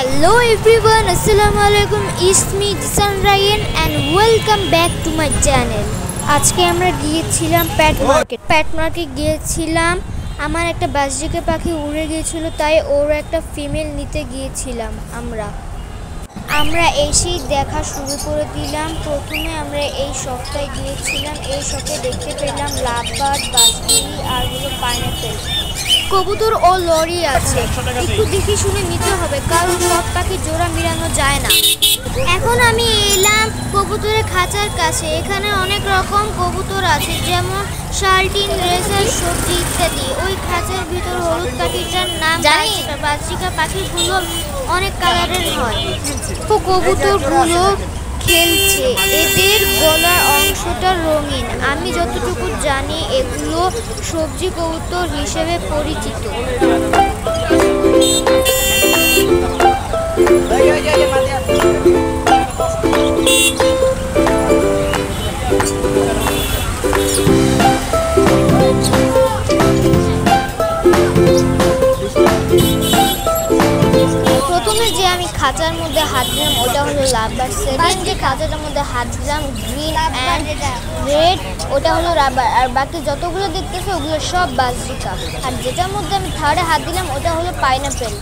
Hello everyone, Assalamualaikum. It's me Jisan Ryan and welcome back to my channel. আজকে আমরা গিয়েছিলাম প্যাট market গিয়েছিলাম। আমার একটা বাজরিকা পাখি উড়ে গিয়েছিল, তাই ওর একটা ফিমেল নিতে গিয়েছিলাম। আমরা এসেই দেখা শুরু করে দিলাম। প্রথমে আমরা এই শপটায় গিয়েছিলাম। এই শপে দেখতে পেলাম লাভবার্ড, বাজবিড়ি আর হলো পাইনাপেল, কবুতর ও লরি আছে। একটু দেখে শুনে নিতে হবে, কারণ সব পাখি জোড়া মিলানো যায় না। এখন আমি এলাম কবুতরের খাঁচার কাছে। এখানে অনেক রকম কবুতর আছে, যেমন শার্টিন, রেসার, সবজি ইত্যাদি। ওই খাঁচার ভিতর হলুদ পাখিটার নাম বাজরিকা। পাখিগুলো অনেক কালারের হয়। কবুতরগুলো খেলছে, এদের গলার অংশটা রঙিন। আমি যতটুকু জানি এগুলো সবজি কবুতর হিসেবে পরিচিত। প্রথমে যে আমি খাঁচার মধ্যে হাত দিলাম ওটা হলো লাভবার্ড। সেকেন্ড যে খাঁচাটার মধ্যে হাত দিলাম গ্রিন অ্যান্ড রেড, ওটা হলো রাবার। আর বাকি যতগুলো দেখতেছে ওগুলো সব বাজরিকা। আর যেটার মধ্যে আমি থার্ডে হাত দিলাম ওটা হলো পাইনাপেল।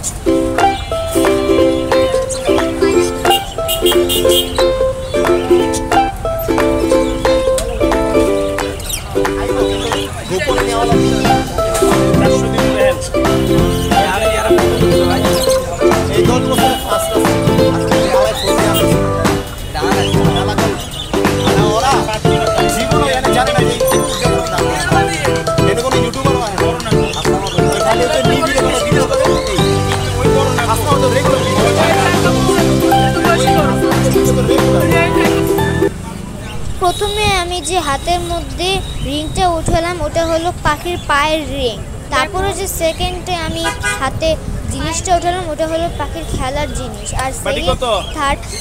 প্রথমে আমি যে হাতের মধ্যে রিংটা উঠালাম ওটা হলো পাখির পায়ের রিং। তারপরে যে সেকেন্ডে আমি হাতে জিনিসটা উঠালাম ওটা হলো পাখির খেলার জিনিস। আর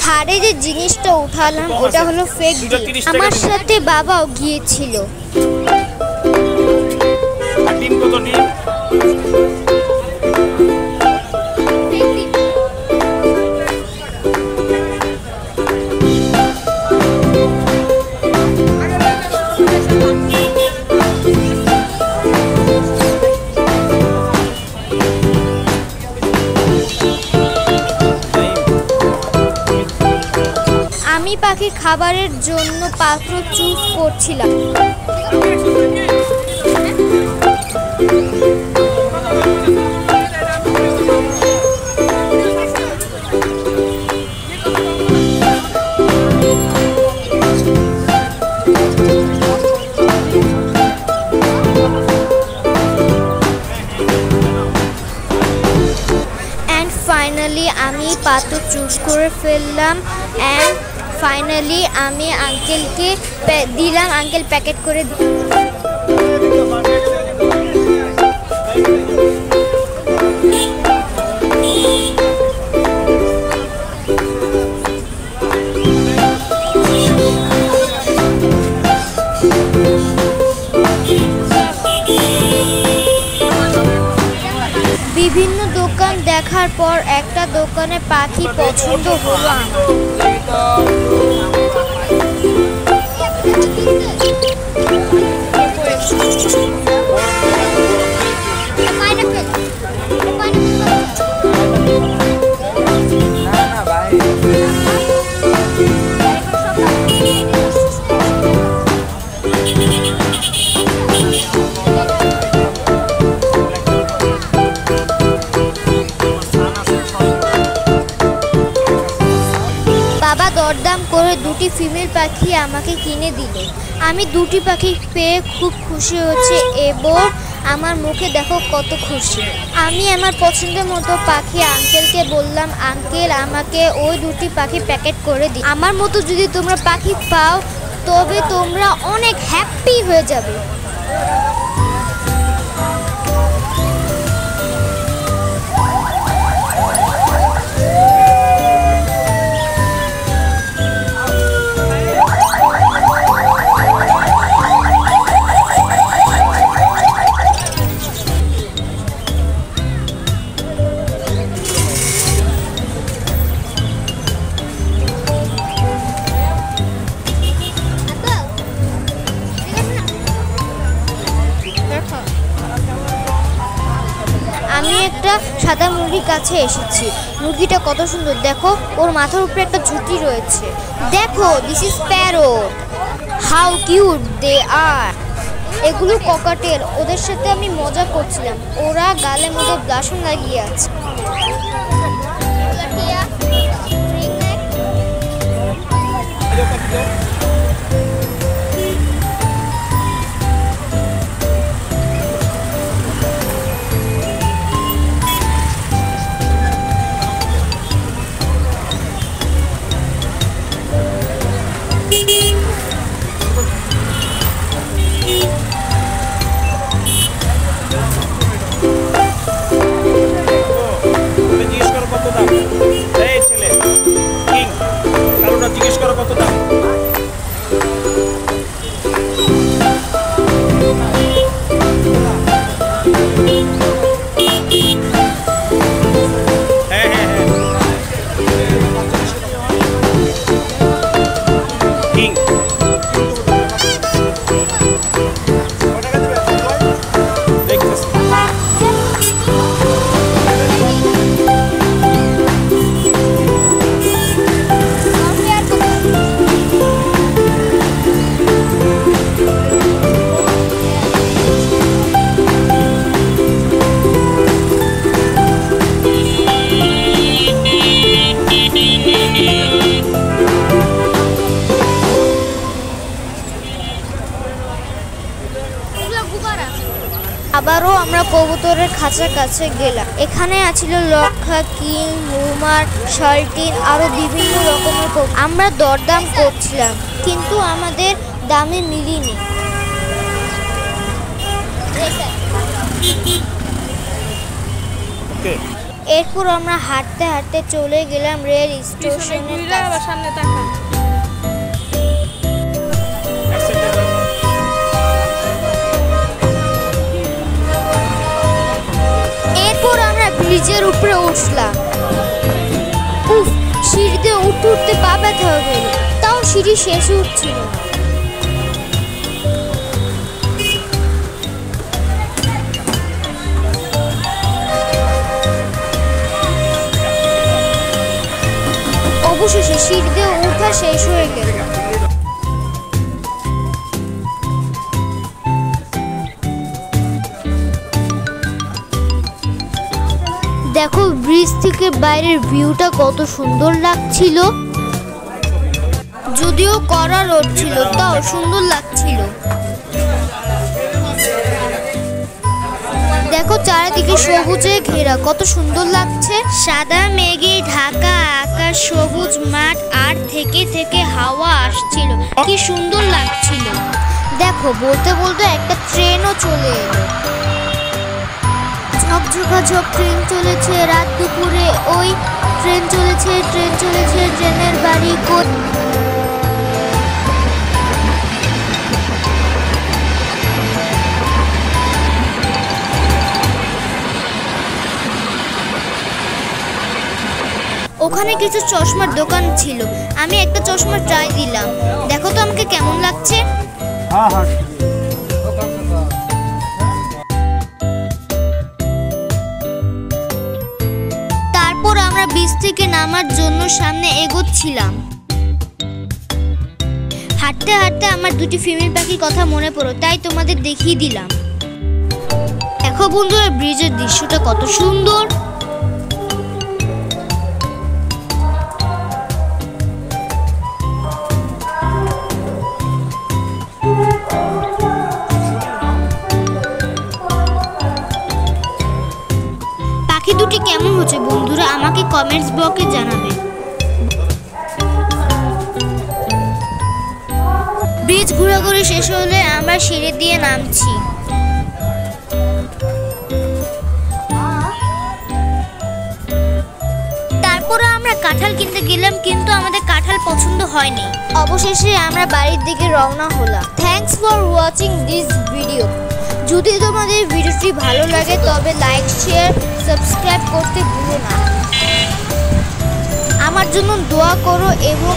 থার্ডে যে জিনিসটা উঠালাম ওটা হলো ফেক ডিম। আমার সাথে বাবাও গিয়েছিল। আমি পাখির খাবারের জন্য পাত্র চুজ করছিলাম। অ্যান্ড ফাইনালি আমি পাত্র চুজ করে ফেললাম। অ্যান্ড ফাইনালি আমি আঙ্কেলকে দিলাম, আঙ্কেল প্যাকেট করে বিভিন্ন দোকান দেখার পর একটা দোকানে পাখি পছন্দ হলো দরদাম করে দুটি ফিমেল পাখি আমাকে কিনে দিল। আমি দুটি পাখি পেয়ে খুব খুশি হচ্ছে এবং আমার মুখে দেখো কত খুশি। আমি আমার পছন্দের মতো পাখি আঙ্কেলকে বললাম, আঙ্কেল আমাকে ওই দুটি পাখি প্যাকেট করে দিন। আমার মতো যদি তোমরা পাখি পাও তবে তোমরা অনেক হ্যাপি হয়ে যাবে। সাদা মুরগির কাছে এসেছি। মুরগিটা কত সুন্দর, দেখো ওর মাথার উপরে একটা ঝুঁটি রয়েছে। দেখো, this is parrot, how cute they are. এগুলো ককাটেল, ওদের সাথে আমি মজা করছিলাম। ওরা গালের মধ্যে ব্লাশন লাগিয়ে আছে। জিজ্ঞেস করো কত দাম। আবারও আমরা কবুতরের খাঁচার কাছে গেলাম। এখানে আছিল লক্ষা, কিং, রুমার, শার্টিন, আরো বিভিন্ন রকমের কবুতর। আমরা দরদাম করছিলাম, কিন্তু আমাদের দামে মিলিনি। এরপর আমরা হাঁটতে হাঁটতে চলে গেলাম রেল স্টেশনের কাছে। ব্রিজের উপরে উঠলাম। উফ, সিঁড়িতে উঠতে উঠতে পা ব্যথা হয়ে গেল, তাও সিঁড়ি শেষে উঠছিল না। অবশেষে সিঁড়িতে উঠা শেষ হয়ে গেল। দেখো, ব্রিজ থেকে বাইরের ভিউটা কত সুন্দর লাগছিল। যদিও কড়া রোদ ছিল, তাও সুন্দর লাগছিল। দেখো, চারিদিকে সবুজে ঘেরা, কত সুন্দর লাগছে। সাদা মেঘে ঢাকা আকাশ, সবুজ মাঠ, আর থেকে থেকে হাওয়া আসছিল, কি সুন্দর লাগছিল। দেখো, বলতে বলতে একটা ট্রেনও চলে এলো। ঝকঝকাঝক ট্রেন চলেছে রাত দুপুরে। ওই ট্রেন চলেছে, ট্রেন চলেছে, ট্রেনের বাড়ি কোট। ওখানে কিছু চশমার দোকান ছিল, আমি একটা চশমা ট্রাই দিলাম। দেখো তো আমাকে কেমন লাগছে। তারপর আমরা ব্রিজ থেকে নামার জন্য সামনে এগোচ্ছিলাম। হাঁটতে হাঁটতে আমার দুটি ফিমেল পাখির কথা মনে পড়ো, তাই তোমাদের দেখিয়ে দিলাম। দেখো বন্ধুরা, ব্রিজের দৃশ্যটা কত সুন্দর। পাখি দুটি কেমন হচ্ছে বন্ধুরা, আমাকে কমেন্টস বক্সে জানাবে। ব্রিজ ঘোরাঘুরি শেষ হলে আমরা সিঁড়ি দিয়ে নামছি। তারপরে আমরা কাঁঠাল কিনতে গেলাম, কিন্তু আমাদের কাঁঠাল পছন্দ হয়নি। অবশেষে আমরা বাড়ির দিকে রওনা হলাম। Thanks for watching this video. যদি তোমাদের ভিডিওটি ভালো লাগে তবে লাইক, শেয়ার, সাবস্ক্রাইব করতে ভুলো না। আমার জন্য দোয়া করো এবং